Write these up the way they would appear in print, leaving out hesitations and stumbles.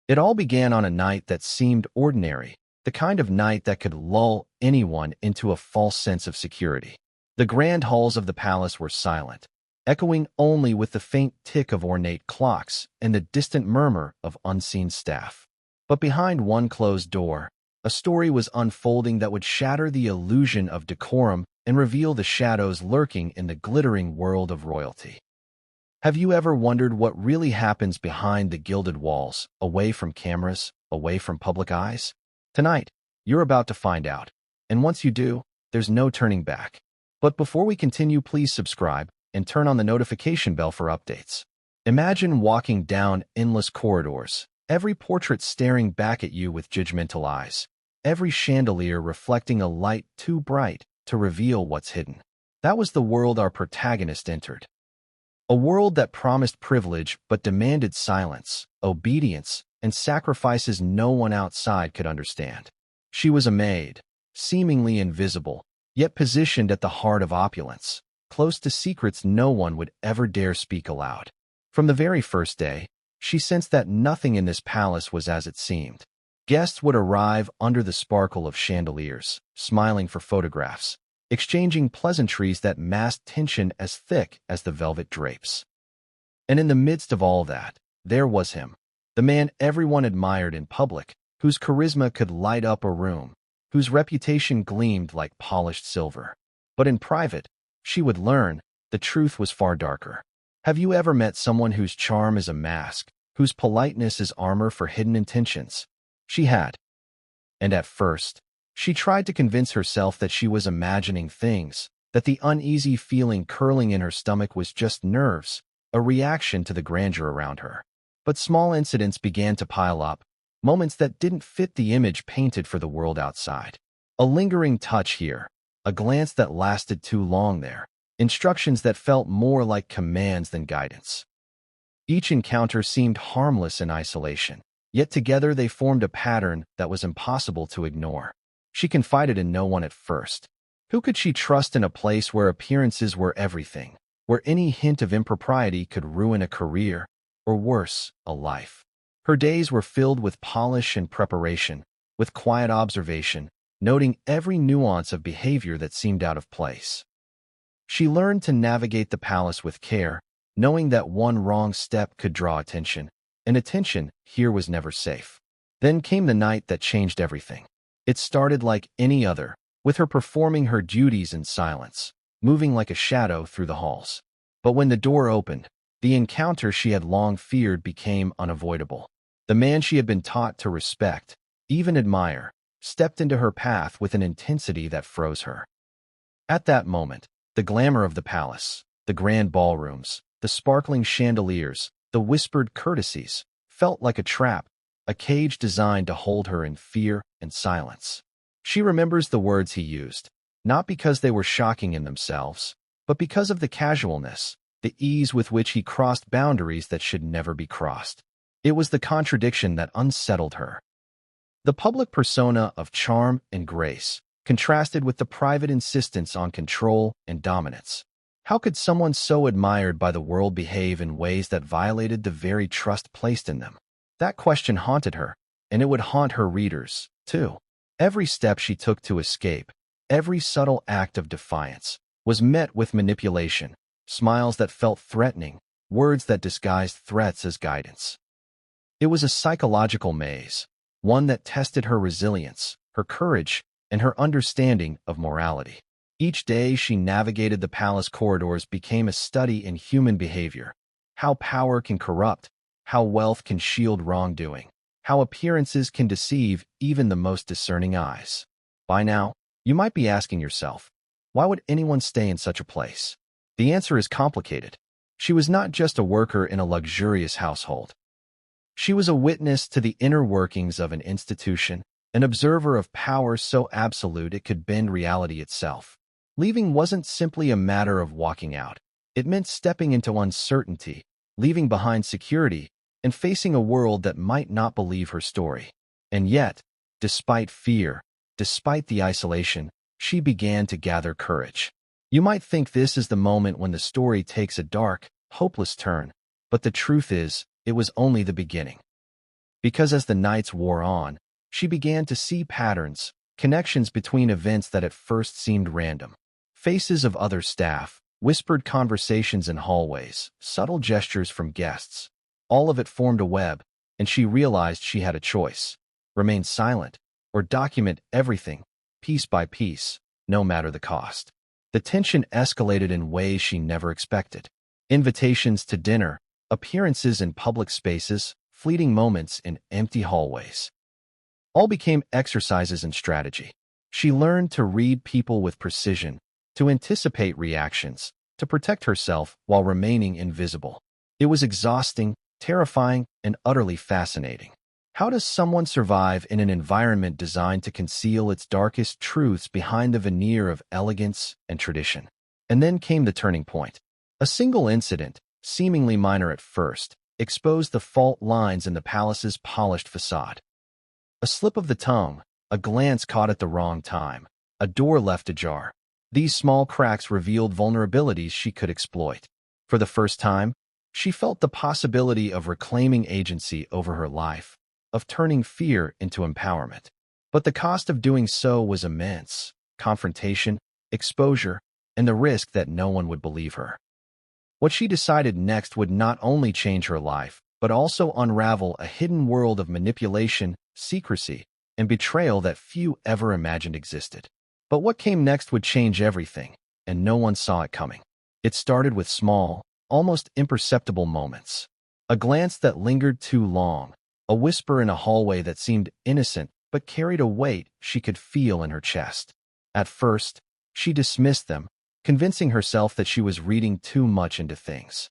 It all began on a night that seemed ordinary, the kind of night that could lull anyone into a false sense of security. The grand halls of the palace were silent, echoing only with the faint tick of ornate clocks and the distant murmur of unseen staff. But behind one closed door, a story was unfolding that would shatter the illusion of decorum and reveal the shadows lurking in the glittering world of royalty. Have you ever wondered what really happens behind the gilded walls, away from cameras, away from public eyes? Tonight, you're about to find out. And once you do, there's no turning back. But before we continue, please subscribe and turn on the notification bell for updates. Imagine walking down endless corridors, every portrait staring back at you with judgmental eyes, every chandelier reflecting a light too bright to reveal what's hidden. That was the world our protagonist entered. A world that promised privilege but demanded silence, obedience, and sacrifices no one outside could understand. She was a maid, seemingly invisible, yet positioned at the heart of opulence, close to secrets no one would ever dare speak aloud. From the very first day, she sensed that nothing in this palace was as it seemed. Guests would arrive under the sparkle of chandeliers, smiling for photographs, exchanging pleasantries that masked tension as thick as the velvet drapes. And in the midst of all that, there was him, the man everyone admired in public, whose charisma could light up a room, whose reputation gleamed like polished silver. But in private, she would learn, the truth was far darker. Have you ever met someone whose charm is a mask, whose politeness is armor for hidden intentions? She had. And at first, she tried to convince herself that she was imagining things, that the uneasy feeling curling in her stomach was just nerves, a reaction to the grandeur around her. But small incidents began to pile up, moments that didn't fit the image painted for the world outside. A lingering touch here, a glance that lasted too long there, instructions that felt more like commands than guidance. Each encounter seemed harmless in isolation, yet together they formed a pattern that was impossible to ignore. She confided in no one at first. Who could she trust in a place where appearances were everything, where any hint of impropriety could ruin a career, or worse, a life? Her days were filled with polish and preparation, with quiet observation, noting every nuance of behavior that seemed out of place. She learned to navigate the palace with care, knowing that one wrong step could draw attention, and attention here was never safe. Then came the night that changed everything. It started like any other, with her performing her duties in silence, moving like a shadow through the halls. But when the door opened, the encounter she had long feared became unavoidable. The man she had been taught to respect, even admire, stepped into her path with an intensity that froze her. At that moment, the glamour of the palace, the grand ballrooms, the sparkling chandeliers, the whispered courtesies, felt like a trap, a cage designed to hold her in fear and silence. She remembers the words he used, not because they were shocking in themselves, but because of the casualness, the ease with which he crossed boundaries that should never be crossed. It was the contradiction that unsettled her. The public persona of charm and grace contrasted with the private insistence on control and dominance. How could someone so admired by the world behave in ways that violated the very trust placed in them? That question haunted her, and it would haunt her readers, too. Every step she took to escape, every subtle act of defiance, was met with manipulation, smiles that felt threatening, words that disguised threats as guidance. It was a psychological maze, one that tested her resilience, her courage, and her understanding of morality. Each day she navigated the palace corridors became a study in human behavior, how power can corrupt, how wealth can shield wrongdoing, how appearances can deceive even the most discerning eyes. By now, you might be asking yourself, why would anyone stay in such a place? The answer is complicated. She was not just a worker in a luxurious household. She was a witness to the inner workings of an institution, an observer of power so absolute it could bend reality itself. Leaving wasn't simply a matter of walking out. It meant stepping into uncertainty, leaving behind security, and facing a world that might not believe her story. And yet, despite fear, despite the isolation, she began to gather courage. You might think this is the moment when the story takes a dark, hopeless turn, but the truth is, it was only the beginning. Because as the nights wore on, she began to see patterns, connections between events that at first seemed random. Faces of other staff, whispered conversations in hallways, subtle gestures from guests. All of it formed a web, and she realized she had a choice: remain silent or document everything, piece by piece, no matter the cost. The tension escalated in ways she never expected. Invitations to dinner, appearances in public spaces, fleeting moments in empty hallways. All became exercises in strategy. She learned to read people with precision, to anticipate reactions, to protect herself while remaining invisible. It was exhausting, terrifying, and utterly fascinating. How does someone survive in an environment designed to conceal its darkest truths behind the veneer of elegance and tradition? And then came the turning point. A single incident, seemingly minor at first, exposed the fault lines in the palace's polished facade. A slip of the tongue, a glance caught at the wrong time, a door left ajar. These small cracks revealed vulnerabilities she could exploit. For the first time, she felt the possibility of reclaiming agency over her life, of turning fear into empowerment. But the cost of doing so was immense: confrontation, exposure, and the risk that no one would believe her. What she decided next would not only change her life, but also unravel a hidden world of manipulation, secrecy, and betrayal that few ever imagined existed. But what came next would change everything, and no one saw it coming. It started with small, almost imperceptible moments. A glance that lingered too long, a whisper in a hallway that seemed innocent but carried a weight she could feel in her chest. At first, she dismissed them, convincing herself that she was reading too much into things.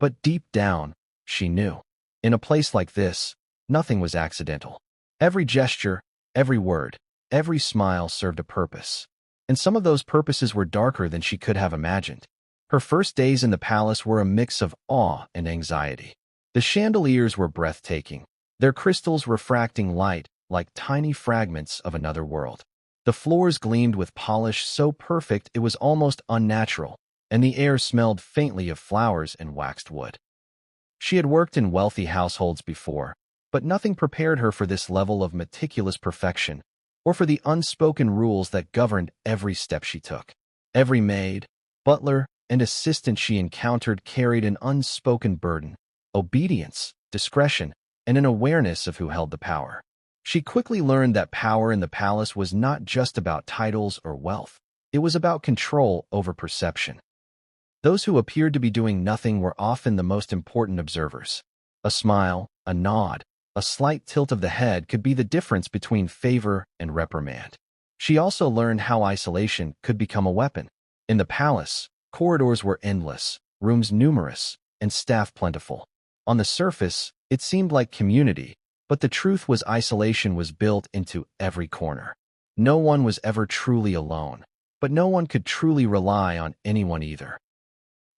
But deep down, she knew. In a place like this, nothing was accidental. Every gesture, every word, every smile served a purpose. And some of those purposes were darker than she could have imagined. Her first days in the palace were a mix of awe and anxiety. The chandeliers were breathtaking, their crystals refracting light like tiny fragments of another world. The floors gleamed with polish so perfect it was almost unnatural, and the air smelled faintly of flowers and waxed wood. She had worked in wealthy households before, but nothing prepared her for this level of meticulous perfection, or for the unspoken rules that governed every step she took. Every maid, butler, and assistant she encountered carried an unspoken burden: obedience, discretion, and an awareness of who held the power. She quickly learned that power in the palace was not just about titles or wealth. It was about control over perception. Those who appeared to be doing nothing were often the most important observers. A smile, a nod, a slight tilt of the head could be the difference between favor and reprimand. She also learned how isolation could become a weapon. In the palace, corridors were endless, rooms numerous, and staff plentiful. On the surface, it seemed like community, but the truth was isolation was built into every corner. No one was ever truly alone, but no one could truly rely on anyone either.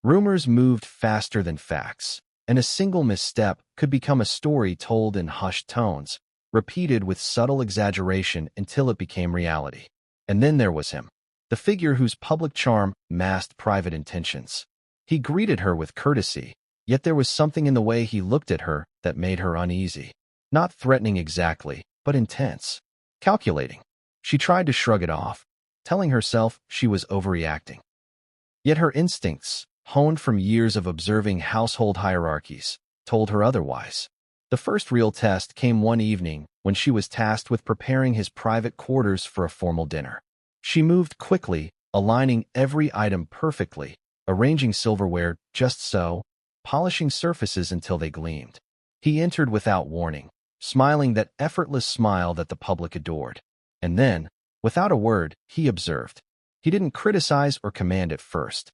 Rumors moved faster than facts, and a single misstep could become a story told in hushed tones, repeated with subtle exaggeration until it became reality. And then there was him, the figure whose public charm masked private intentions. He greeted her with courtesy, yet there was something in the way he looked at her that made her uneasy. Not threatening exactly, but intense, calculating. She tried to shrug it off, telling herself she was overreacting. Yet her instincts, honed from years of observing household hierarchies, told her otherwise. The first real test came one evening when she was tasked with preparing his private quarters for a formal dinner. She moved quickly, aligning every item perfectly, arranging silverware just so, polishing surfaces until they gleamed. He entered without warning, smiling that effortless smile that the public adored. And then, without a word, he observed. He didn't criticize or command at first.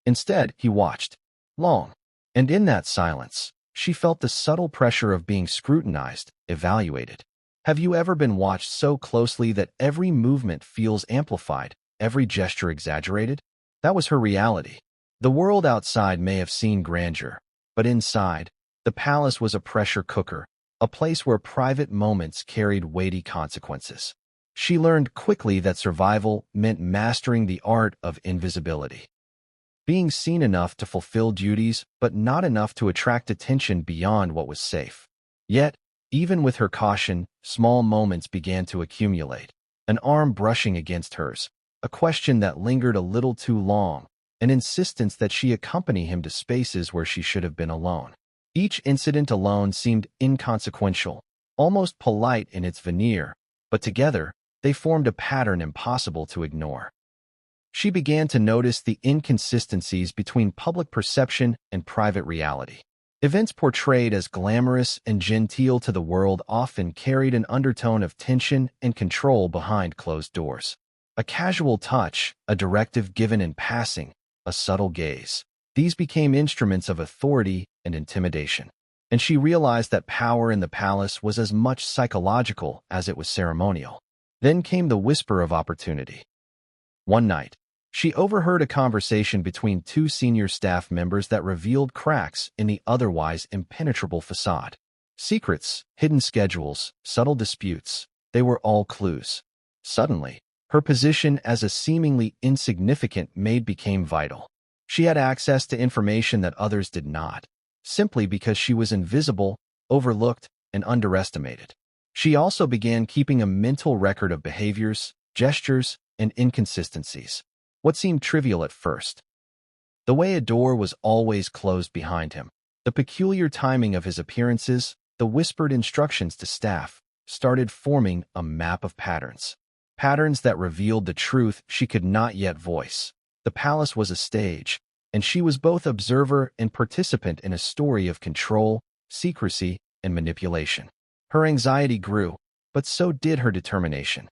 Instead, he watched, long, and in that silence, she felt the subtle pressure of being scrutinized, evaluated. Have you ever been watched so closely that every movement feels amplified, every gesture exaggerated? That was her reality. The world outside may have seen grandeur, but inside, the palace was a pressure cooker, a place where private moments carried weighty consequences. She learned quickly that survival meant mastering the art of invisibility. Being seen enough to fulfill duties, but not enough to attract attention beyond what was safe. Yet, Even with her caution, small moments began to accumulate. An arm brushing against hers, a question that lingered a little too long, an insistence that she accompany him to spaces where she should have been alone. Each incident alone seemed inconsequential, almost polite in its veneer, but together, they formed a pattern impossible to ignore. She began to notice the inconsistencies between public perception and private reality. Events portrayed as glamorous and genteel to the world often carried an undertone of tension and control behind closed doors. A casual touch, a directive given in passing, a subtle gaze. These became instruments of authority and intimidation. And she realized that power in the palace was as much psychological as it was ceremonial. Then came the whisper of opportunity. One night, she overheard a conversation between two senior staff members that revealed cracks in the otherwise impenetrable facade. Secrets, hidden schedules, subtle disputes, they were all clues. Suddenly, her position as a seemingly insignificant maid became vital. She had access to information that others did not, simply because she was invisible, overlooked, and underestimated. She also began keeping a mental record of behaviors, gestures, and inconsistencies. What seemed trivial at first. The way a door was always closed behind him, the peculiar timing of his appearances, the whispered instructions to staff, started forming a map of patterns. Patterns that revealed the truth she could not yet voice. The palace was a stage, and she was both observer and participant in a story of control, secrecy, and manipulation. Her anxiety grew, but so did her determination.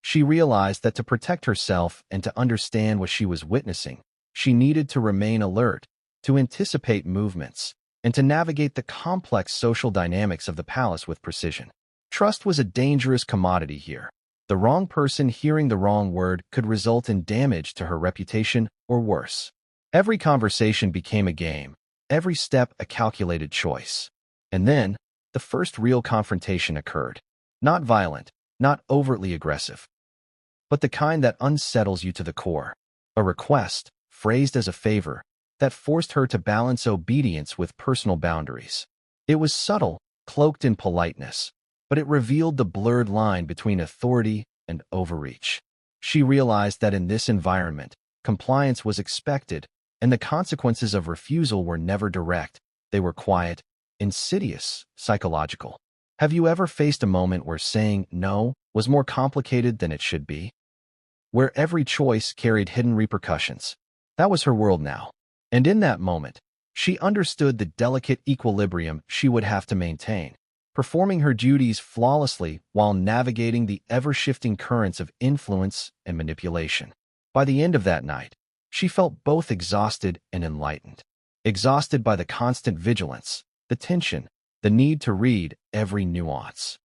She realized that to protect herself and to understand what she was witnessing, she needed to remain alert, to anticipate movements, and to navigate the complex social dynamics of the palace with precision. Trust was a dangerous commodity here. The wrong person hearing the wrong word could result in damage to her reputation or worse. Every conversation became a game, every step a calculated choice. And then, the first real confrontation occurred. Not violent, not overtly aggressive, but the kind that unsettles you to the core. A request, phrased as a favor, that forced her to balance obedience with personal boundaries. It was subtle, cloaked in politeness, but it revealed the blurred line between authority and overreach. She realized that in this environment, compliance was expected, and the consequences of refusal were never direct. They were quiet, insidious, psychological. Have you ever faced a moment where saying no was more complicated than it should be? Where every choice carried hidden repercussions? That was her world now. And in that moment, she understood the delicate equilibrium she would have to maintain, performing her duties flawlessly while navigating the ever-shifting currents of influence and manipulation. By the end of that night, she felt both exhausted and enlightened. Exhausted by the constant vigilance, the tension, the need to read every nuance.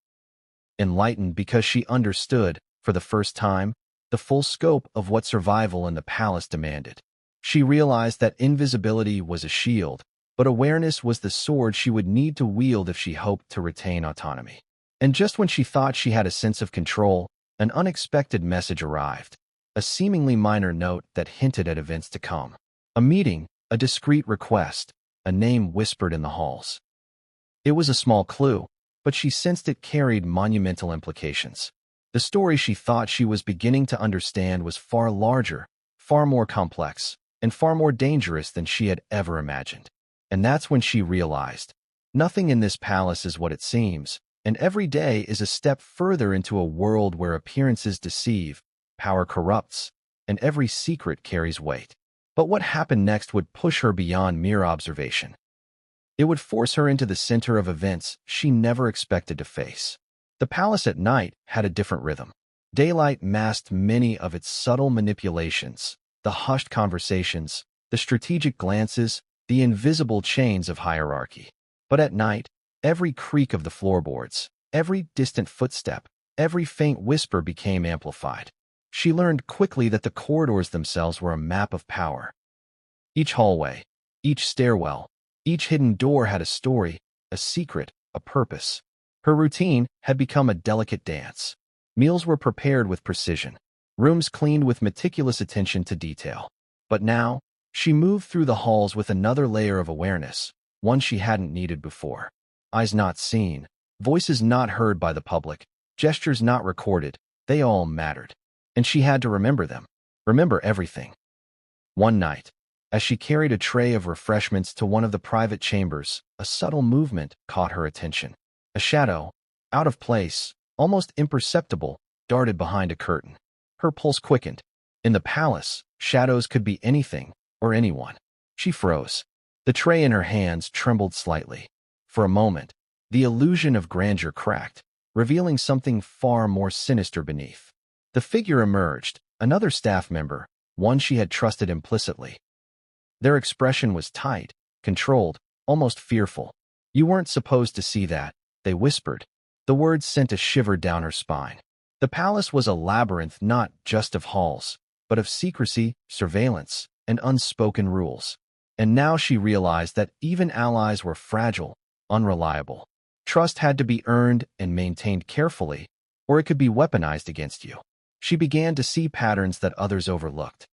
Enlightened because she understood, for the first time, the full scope of what survival in the palace demanded. She realized that invisibility was a shield, but awareness was the sword she would need to wield if she hoped to retain autonomy. And just when she thought she had a sense of control, an unexpected message arrived. A seemingly minor note that hinted at events to come. A meeting, a discreet request, a name whispered in the halls. It was a small clue, but she sensed it carried monumental implications. The story she thought she was beginning to understand was far larger, far more complex, and far more dangerous than she had ever imagined. And that's when she realized, nothing in this palace is what it seems, and every day is a step further into a world where appearances deceive, power corrupts, and every secret carries weight. But what happened next would push her beyond mere observation. It would force her into the center of events she never expected to face. The palace at night had a different rhythm. Daylight masked many of its subtle manipulations, the hushed conversations, the strategic glances, the invisible chains of hierarchy. But at night, every creak of the floorboards, every distant footstep, every faint whisper became amplified. She learned quickly that the corridors themselves were a map of power. Each hallway, each stairwell, each hidden door had a story, a secret, a purpose. Her routine had become a delicate dance. Meals were prepared with precision, rooms cleaned with meticulous attention to detail. But now, she moved through the halls with another layer of awareness, one she hadn't needed before. Eyes not seen, Voices not heard by the public, gestures not recorded, they all mattered. And she had to remember them. Remember everything. One night, as she carried a tray of refreshments to one of the private chambers, a subtle movement caught her attention. A shadow, out of place, almost imperceptible, darted behind a curtain. Her pulse quickened. In the palace, shadows could be anything or anyone. She froze. The tray in her hands trembled slightly. For a moment, the illusion of grandeur cracked, revealing something far more sinister beneath. The figure emerged, another staff member, one she had trusted implicitly. Their expression was tight, controlled, almost fearful. "You weren't supposed to see that," they whispered. The words sent a shiver down her spine. The palace was a labyrinth not just of halls, but of secrecy, surveillance, and unspoken rules. And now she realized that even allies were fragile, unreliable. Trust had to be earned and maintained carefully, or it could be weaponized against you. She began to see patterns that others overlooked.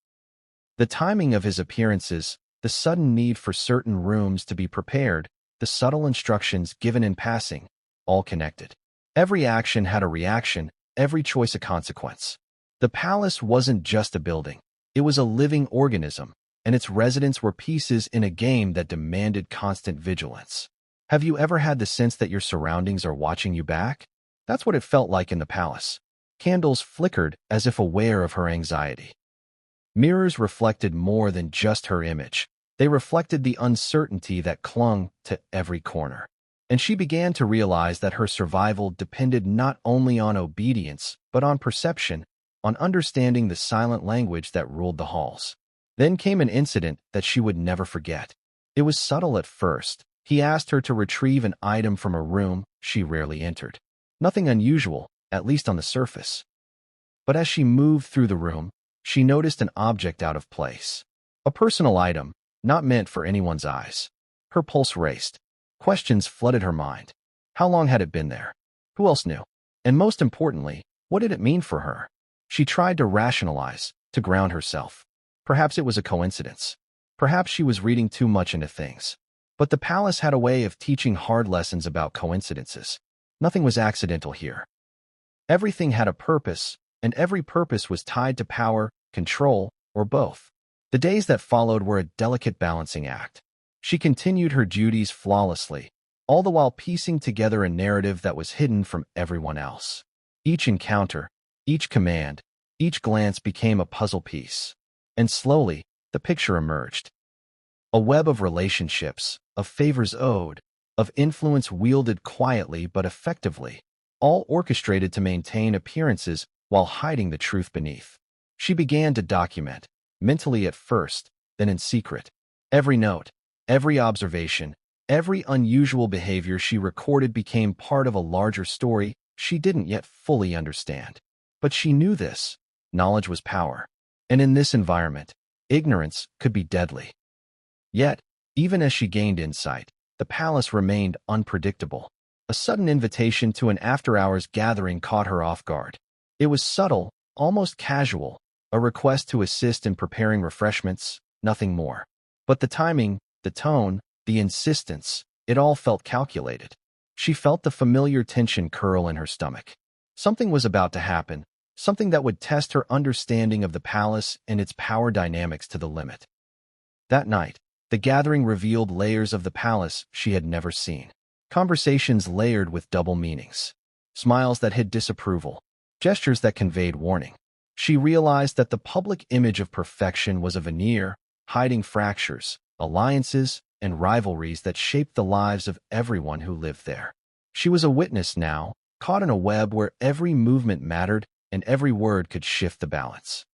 The timing of his appearances, the sudden need for certain rooms to be prepared, the subtle instructions given in passing, all connected. Every action had a reaction, every choice a consequence. The palace wasn't just a building. It was a living organism, and its residents were pieces in a game that demanded constant vigilance. Have you ever had the sense that your surroundings are watching you back? That's what it felt like in the palace. Candles flickered as if aware of her anxiety. Mirrors reflected more than just her image. They reflected the uncertainty that clung to every corner. And she began to realize that her survival depended not only on obedience, but on perception, on understanding the silent language that ruled the halls. Then came an incident that she would never forget. It was subtle at first. He asked her to retrieve an item from a room she rarely entered. Nothing unusual, at least on the surface. But as she moved through the room, she noticed an object out of place. A personal item, not meant for anyone's eyes. Her pulse raced. Questions flooded her mind. How long had it been there? Who else knew? And most importantly, what did it mean for her? She tried to rationalize, to ground herself. Perhaps it was a coincidence. Perhaps she was reading too much into things. But the palace had a way of teaching hard lessons about coincidences. Nothing was accidental here. Everything had a purpose, and every purpose was tied to power, control, or both. The days that followed were a delicate balancing act. She continued her duties flawlessly, all the while piecing together a narrative that was hidden from everyone else. Each encounter, each command, each glance became a puzzle piece. And slowly, the picture emerged. A web of relationships, of favors owed, of influence wielded quietly but effectively, all orchestrated to maintain appearances while hiding the truth beneath. She began to document, mentally at first, then in secret. Every note, every observation, every unusual behavior she recorded became part of a larger story she didn't yet fully understand. But she knew this. Knowledge was power. And in this environment, ignorance could be deadly. Yet, even as she gained insight, the palace remained unpredictable. A sudden invitation to an after-hours gathering caught her off guard. It was subtle, almost casual, a request to assist in preparing refreshments, nothing more. But the timing, the tone, the insistence, it all felt calculated. She felt the familiar tension curl in her stomach. Something was about to happen, something that would test her understanding of the palace and its power dynamics to the limit. That night, the gathering revealed layers of the palace she had never seen. Conversations layered with double meanings. Smiles that hid disapproval. Gestures that conveyed warning. She realized that the public image of perfection was a veneer, hiding fractures, alliances, and rivalries that shaped the lives of everyone who lived there. She was a witness now, caught in a web where every movement mattered and every word could shift the balance.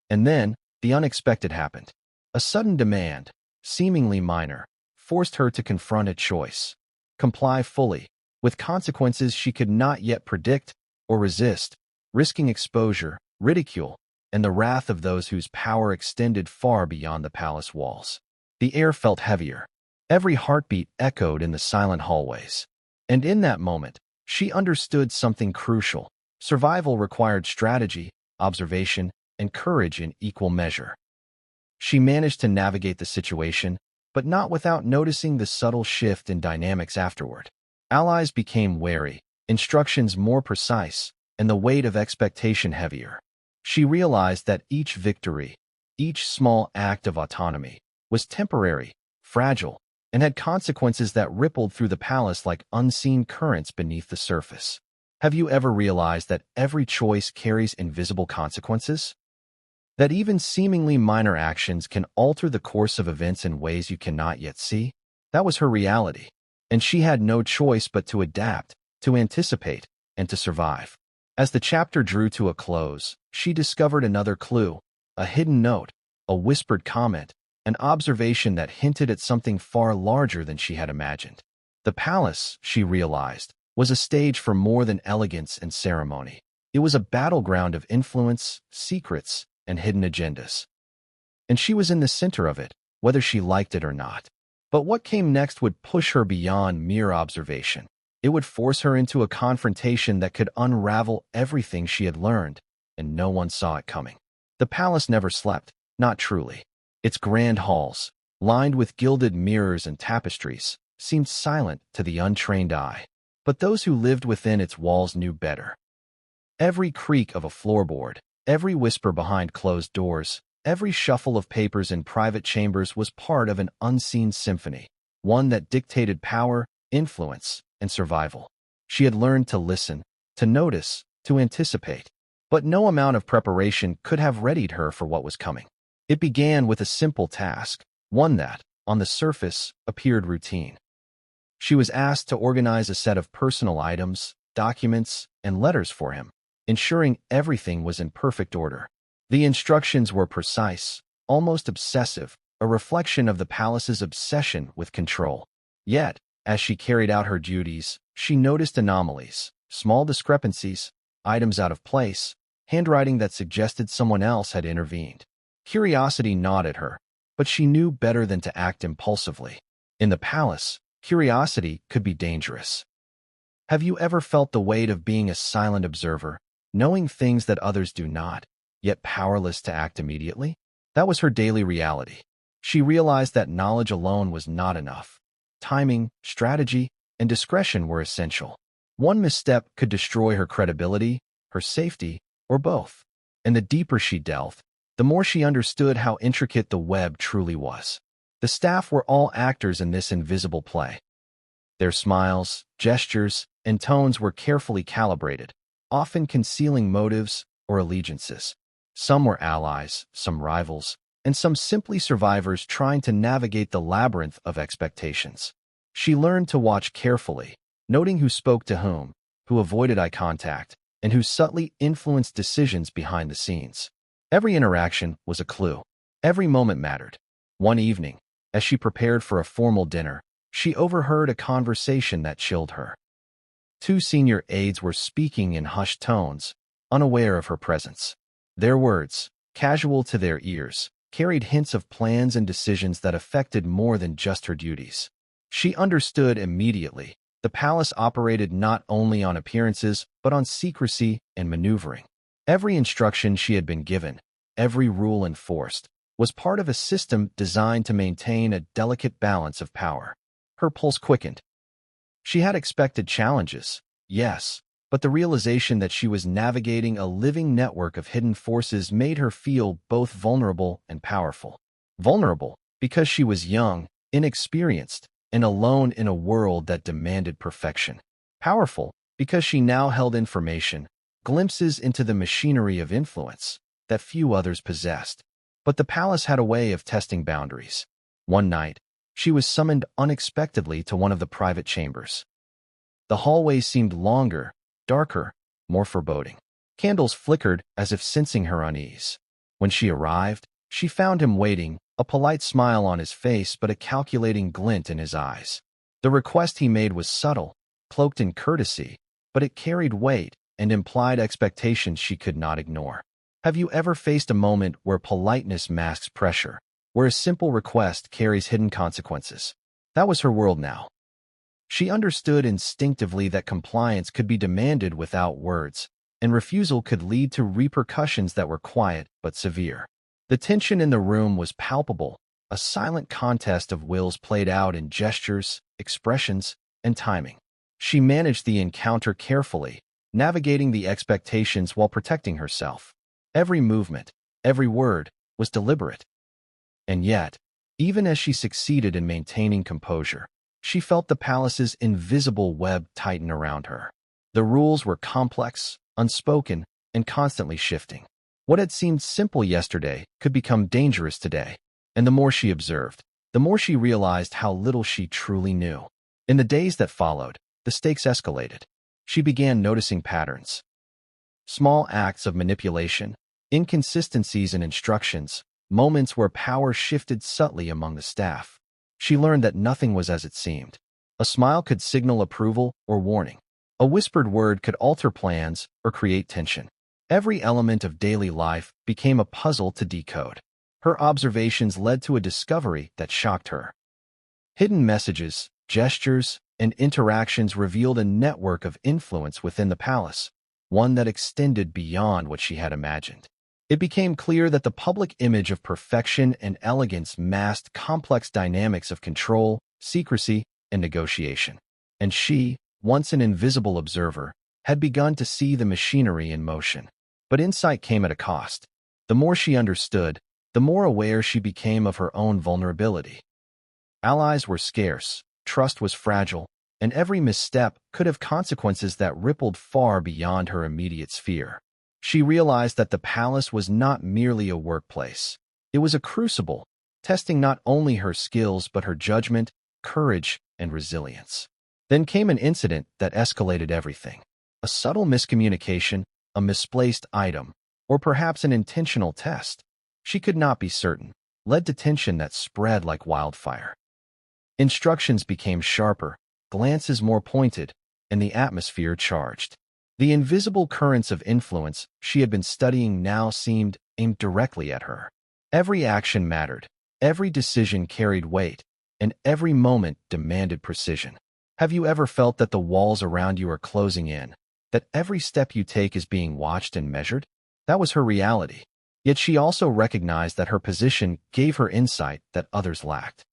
And then, the unexpected happened. A sudden demand, seemingly minor, forced her to confront a choice. Comply fully, with consequences she could not yet predict or resist, risking exposure, ridicule, and the wrath of those whose power extended far beyond the palace walls. The air felt heavier. Every heartbeat echoed in the silent hallways. And in that moment, she understood something crucial. Survival required strategy, observation, and courage in equal measure. She managed to navigate the situation, but not without noticing the subtle shift in dynamics afterward. Allies became wary, instructions more precise, and the weight of expectation heavier. She realized that each victory, each small act of autonomy, was temporary, fragile, and had consequences that rippled through the palace like unseen currents beneath the surface. Have you ever realized that every choice carries invisible consequences? That even seemingly minor actions can alter the course of events in ways you cannot yet see? That was her reality, and she had no choice but to adapt, to anticipate, and to survive. As the chapter drew to a close, she discovered another clue, a hidden note, a whispered comment, an observation that hinted at something far larger than she had imagined. The palace, she realized, was a stage for more than elegance and ceremony. It was a battleground of influence, secrets, and hidden agendas. And she was in the center of it, whether she liked it or not. But what came next would push her beyond mere observation. It would force her into a confrontation that could unravel everything she had learned, and no one saw it coming. The palace never slept, not truly. Its grand halls, lined with gilded mirrors and tapestries, seemed silent to the untrained eye. But those who lived within its walls knew better. Every creak of a floorboard, every whisper behind closed doors, every shuffle of papers in private chambers was part of an unseen symphony, one that dictated power, influence, and survival. She had learned to listen, to notice, to anticipate. But no amount of preparation could have readied her for what was coming. It began with a simple task, one that, on the surface, appeared routine. She was asked to organize a set of personal items, documents, and letters for him, ensuring everything was in perfect order. The instructions were precise, almost obsessive, a reflection of the palace's obsession with control. Yet, as she carried out her duties, she noticed anomalies, small discrepancies, items out of place, handwriting that suggested someone else had intervened. Curiosity gnawed at her, but she knew better than to act impulsively. In the palace, curiosity could be dangerous. Have you ever felt the weight of being a silent observer, knowing things that others do not, yet powerless to act immediately? That was her daily reality. She realized that knowledge alone was not enough. Timing, strategy, and discretion were essential. One misstep could destroy her credibility, her safety, or both. And the deeper she delved, the more she understood how intricate the web truly was. The staff were all actors in this invisible play. Their smiles, gestures, and tones were carefully calibrated, often concealing motives or allegiances. Some were allies, some rivals, and some simply survivors trying to navigate the labyrinth of expectations. She learned to watch carefully, noting who spoke to whom, who avoided eye contact, and who subtly influenced decisions behind the scenes. Every interaction was a clue. Every moment mattered. One evening, as she prepared for a formal dinner, she overheard a conversation that chilled her. Two senior aides were speaking in hushed tones, unaware of her presence. Their words, casual to their ears, carried hints of plans and decisions that affected more than just her duties. She understood immediately. The palace operated not only on appearances, but on secrecy and maneuvering. Every instruction she had been given, every rule enforced, was part of a system designed to maintain a delicate balance of power. Her pulse quickened. She had expected challenges, yes, but the realization that she was navigating a living network of hidden forces made her feel both vulnerable and powerful. Vulnerable because she was young, inexperienced, and alone in a world that demanded perfection. Powerful because she now held information, glimpses into the machinery of influence that few others possessed. But the palace had a way of testing boundaries. One night, she was summoned unexpectedly to one of the private chambers. The hallway seemed longer, darker, more foreboding. Candles flickered as if sensing her unease. When she arrived, she found him waiting, a polite smile on his face but a calculating glint in his eyes. The request he made was subtle, cloaked in courtesy, but it carried weight and implied expectations she could not ignore. Have you ever faced a moment where politeness masks pressure, where a simple request carries hidden consequences? That was her world now. She understood instinctively that compliance could be demanded without words, and refusal could lead to repercussions that were quiet but severe. The tension in the room was palpable, a silent contest of wills played out in gestures, expressions, and timing. She managed the encounter carefully, navigating the expectations while protecting herself. Every movement, every word, was deliberate. And yet, even as she succeeded in maintaining composure, she felt the palace's invisible web tighten around her. The rules were complex, unspoken, and constantly shifting. What had seemed simple yesterday could become dangerous today, and the more she observed, the more she realized how little she truly knew. In the days that followed, the stakes escalated. She began noticing patterns. Small acts of manipulation, inconsistencies in instructions, moments where power shifted subtly among the staff. She learned that nothing was as it seemed. A smile could signal approval or warning. A whispered word could alter plans or create tension. Every element of daily life became a puzzle to decode. Her observations led to a discovery that shocked her. Hidden messages, gestures, and interactions revealed a network of influence within the palace, one that extended beyond what she had imagined. It became clear that the public image of perfection and elegance masked complex dynamics of control, secrecy, and negotiation. And she, once an invisible observer, had begun to see the machinery in motion. But insight came at a cost. The more she understood, the more aware she became of her own vulnerability. Allies were scarce, trust was fragile, and every misstep could have consequences that rippled far beyond her immediate sphere. She realized that the palace was not merely a workplace. It was a crucible, testing not only her skills but her judgment, courage, and resilience. Then came an incident that escalated everything. A subtle miscommunication, a misplaced item, or perhaps an intentional test. She could not be certain, led to tension that spread like wildfire. Instructions became sharper, glances more pointed, and the atmosphere charged. The invisible currents of influence she had been studying now seemed aimed directly at her. Every action mattered, every decision carried weight, and every moment demanded precision. Have you ever felt that the walls around you are closing in, that every step you take is being watched and measured? That was her reality. Yet she also recognized that her position gave her insight that others lacked.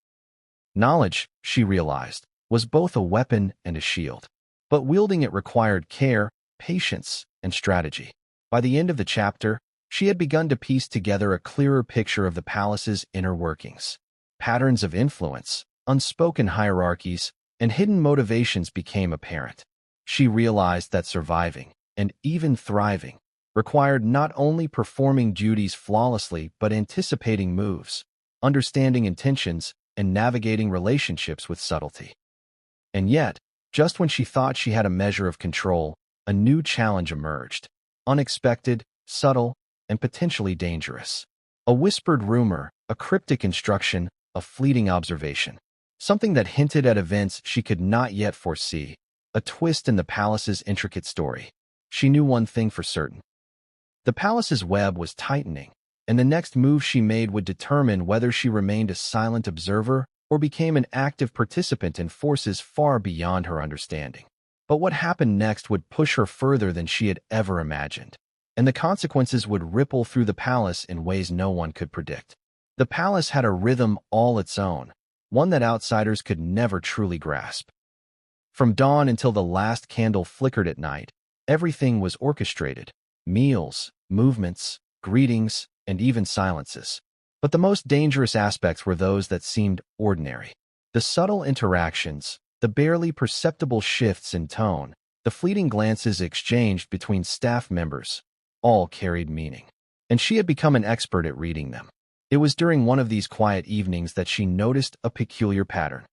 Knowledge, she realized, was both a weapon and a shield. But wielding it required care, patience, and strategy. By the end of the chapter, she had begun to piece together a clearer picture of the palace's inner workings. Patterns of influence, unspoken hierarchies, and hidden motivations became apparent. She realized that surviving, and even thriving, required not only performing duties flawlessly but anticipating moves, understanding intentions, and navigating relationships with subtlety. And yet, just when she thought she had a measure of control, a new challenge emerged. Unexpected, subtle, and potentially dangerous. A whispered rumor, a cryptic instruction, a fleeting observation. Something that hinted at events she could not yet foresee. A twist in the palace's intricate story. She knew one thing for certain. The palace's web was tightening, and the next move she made would determine whether she remained a silent observer or became an active participant in forces far beyond her understanding. But what happened next would push her further than she had ever imagined, and the consequences would ripple through the palace in ways no one could predict. The palace had a rhythm all its own, one that outsiders could never truly grasp. From dawn until the last candle flickered at night, everything was orchestrated. Meals, movements, greetings, and even silences. But the most dangerous aspects were those that seemed ordinary. The subtle interactions, the barely perceptible shifts in tone, the fleeting glances exchanged between staff members, all carried meaning. And she had become an expert at reading them. It was during one of these quiet evenings that she noticed a peculiar pattern.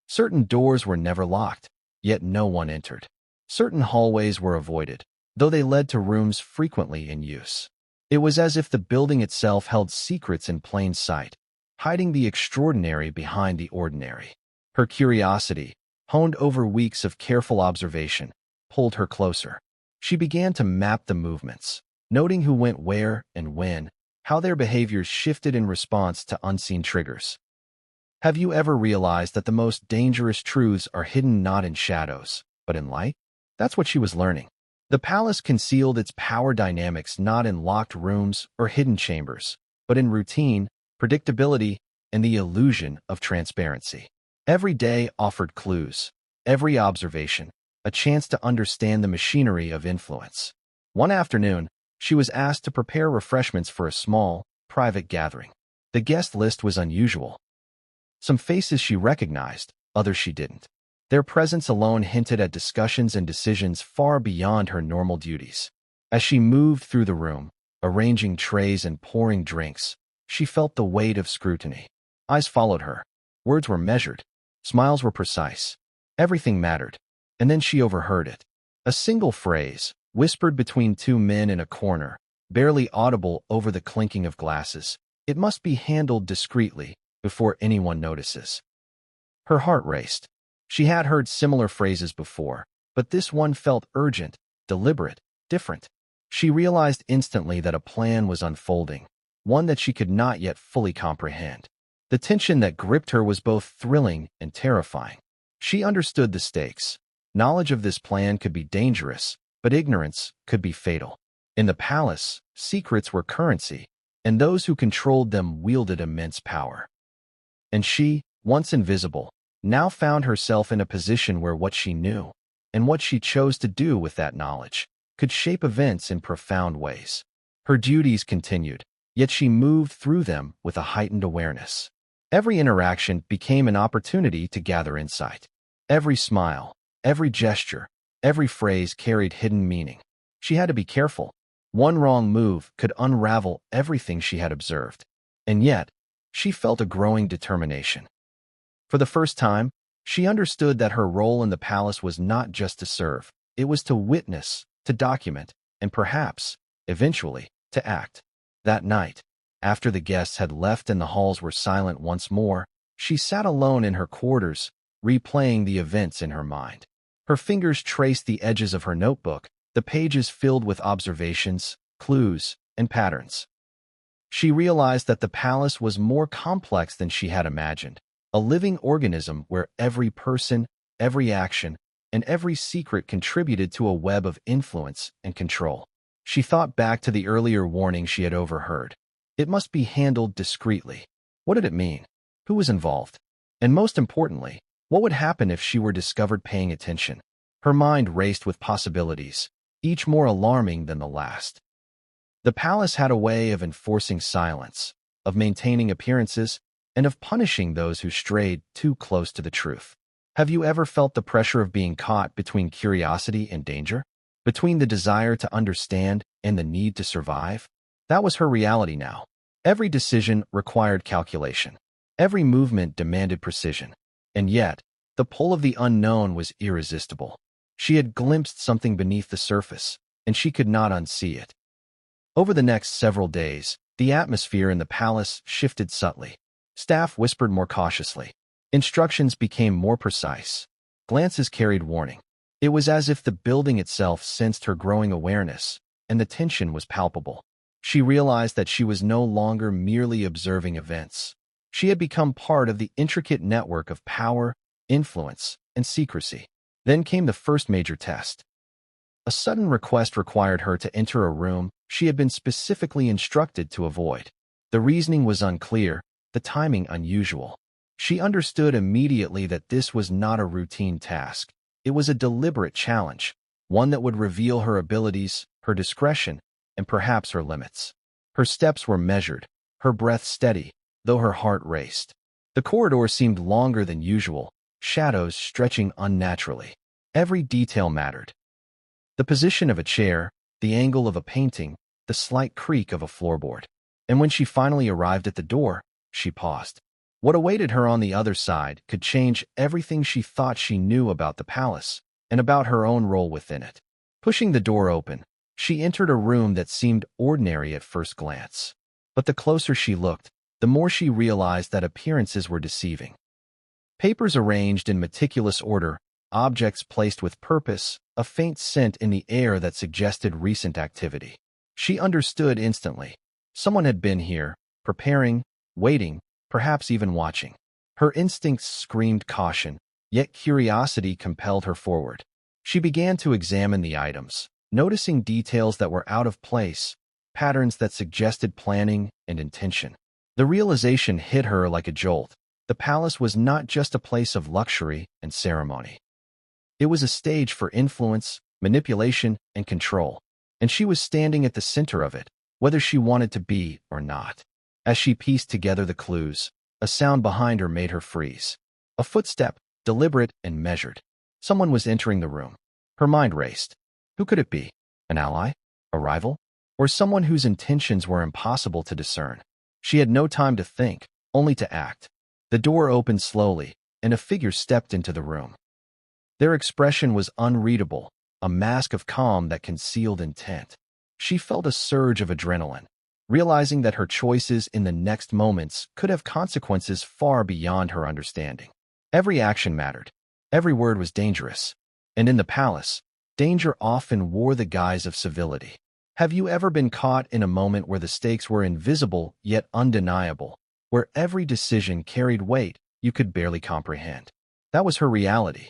Certain doors were never locked, yet no one entered. Certain hallways were avoided, though they led to rooms frequently in use. It was as if the building itself held secrets in plain sight, hiding the extraordinary behind the ordinary. Her curiosity, honed over weeks of careful observation, pulled her closer. She began to map the movements, noting who went where and when, how their behaviors shifted in response to unseen triggers. Have you ever realized that the most dangerous truths are hidden not in shadows, but in light? That's what she was learning. The palace concealed its power dynamics not in locked rooms or hidden chambers, but in routine, predictability, and the illusion of transparency. Every day offered clues. Every observation, a chance to understand the machinery of influence. One afternoon, she was asked to prepare refreshments for a small, private gathering. The guest list was unusual. Some faces she recognized, others she didn't. Their presence alone hinted at discussions and decisions far beyond her normal duties. As she moved through the room, arranging trays and pouring drinks, she felt the weight of scrutiny. Eyes followed her. Words were measured. Smiles were precise. Everything mattered. And then she overheard it. A single phrase, whispered between two men in a corner, barely audible over the clinking of glasses. It must be handled discreetly, before anyone notices. Her heart raced. She had heard similar phrases before, but this one felt urgent, deliberate, different. She realized instantly that a plan was unfolding, one that she could not yet fully comprehend. The tension that gripped her was both thrilling and terrifying. She understood the stakes. Knowledge of this plan could be dangerous, but ignorance could be fatal. In the palace, secrets were currency, and those who controlled them wielded immense power. And she, once invisible, now found herself in a position where what she knew, and what she chose to do with that knowledge, could shape events in profound ways. Her duties continued, yet she moved through them with a heightened awareness. Every interaction became an opportunity to gather insight. Every smile, every gesture, every phrase carried hidden meaning. She had to be careful. One wrong move could unravel everything she had observed. And yet, she felt a growing determination. For the first time, she understood that her role in the palace was not just to serve. It was to witness, to document, and perhaps, eventually, to act. That night, after the guests had left and the halls were silent once more, she sat alone in her quarters, replaying the events in her mind. Her fingers traced the edges of her notebook, the pages filled with observations, clues, and patterns. She realized that the palace was more complex than she had imagined, a living organism where every person, every action, and every secret contributed to a web of influence and control. She thought back to the earlier warning she had overheard. It must be handled discreetly. What did it mean? Who was involved? And most importantly, what would happen if she were discovered paying attention? Her mind raced with possibilities, each more alarming than the last. The palace had a way of enforcing silence, of maintaining appearances, and of punishing those who strayed too close to the truth. Have you ever felt the pressure of being caught between curiosity and danger? Between the desire to understand and the need to survive? That was her reality now. Every decision required calculation. Every movement demanded precision. And yet, the pull of the unknown was irresistible. She had glimpsed something beneath the surface, and she could not unsee it. Over the next several days, the atmosphere in the palace shifted subtly. Staff whispered more cautiously. Instructions became more precise. Glances carried warning. It was as if the building itself sensed her growing awareness, and the tension was palpable. She realized that she was no longer merely observing events. She had become part of the intricate network of power, influence, and secrecy. Then came the first major test. A sudden request required her to enter a room she had been specifically instructed to avoid. The reasoning was unclear, the timing unusual. She understood immediately that this was not a routine task. It was a deliberate challenge, one that would reveal her abilities, her discretion, and perhaps her limits. Her steps were measured, her breath steady, though her heart raced. The corridor seemed longer than usual, shadows stretching unnaturally. Every detail mattered. The position of a chair, the angle of a painting, the slight creak of a floorboard. And when she finally arrived at the door, she paused. What awaited her on the other side could change everything she thought she knew about the palace and about her own role within it. Pushing the door open, she entered a room that seemed ordinary at first glance. But the closer she looked, the more she realized that appearances were deceiving. Papers arranged in meticulous order, objects placed with purpose, a faint scent in the air that suggested recent activity. She understood instantly. Someone had been here, preparing, waiting, perhaps even watching. Her instincts screamed caution, yet curiosity compelled her forward. She began to examine the items, noticing details that were out of place, patterns that suggested planning and intention. The realization hit her like a jolt. The palace was not just a place of luxury and ceremony. It was a stage for influence, manipulation, and control, and she was standing at the center of it, whether she wanted to be or not. As she pieced together the clues, a sound behind her made her freeze. A footstep, deliberate and measured. Someone was entering the room. Her mind raced. Who could it be? An ally? A rival? Or someone whose intentions were impossible to discern? She had no time to think, only to act. The door opened slowly, and a figure stepped into the room. Their expression was unreadable, a mask of calm that concealed intent. She felt a surge of adrenaline, realizing that her choices in the next moments could have consequences far beyond her understanding. Every action mattered. Every word was dangerous. And in the palace, danger often wore the guise of civility. Have you ever been caught in a moment where the stakes were invisible yet undeniable, where every decision carried weight you could barely comprehend? That was her reality.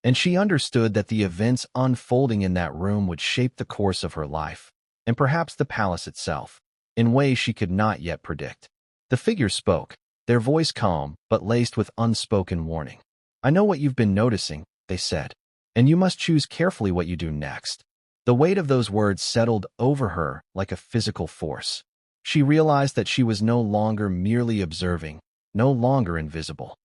And she understood that the events unfolding in that room would shape the course of her life, and perhaps the palace itself, in ways she could not yet predict. The figure spoke, their voice calm but laced with unspoken warning. "I know what you've been noticing," they said, "and you must choose carefully what you do next." The weight of those words settled over her like a physical force. She realized that she was no longer merely observing, no longer invisible.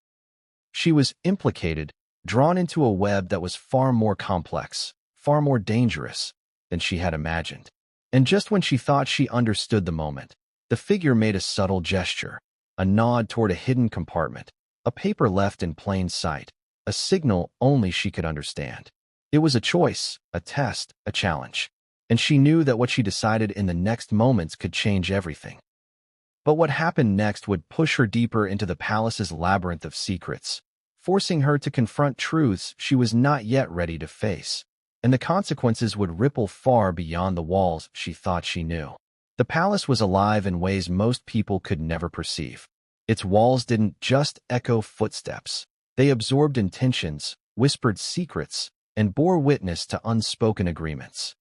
She was implicated, drawn into a web that was far more complex, far more dangerous than she had imagined. And just when she thought she understood the moment, the figure made a subtle gesture, a nod toward a hidden compartment, a paper left in plain sight, a signal only she could understand. It was a choice, a test, a challenge, and she knew that what she decided in the next moments could change everything. But what happened next would push her deeper into the palace's labyrinth of secrets, forcing her to confront truths she was not yet ready to face, and the consequences would ripple far beyond the walls she thought she knew. The palace was alive in ways most people could never perceive. Its walls didn't just echo footsteps. They absorbed intentions, whispered secrets, and bore witness to unspoken agreements.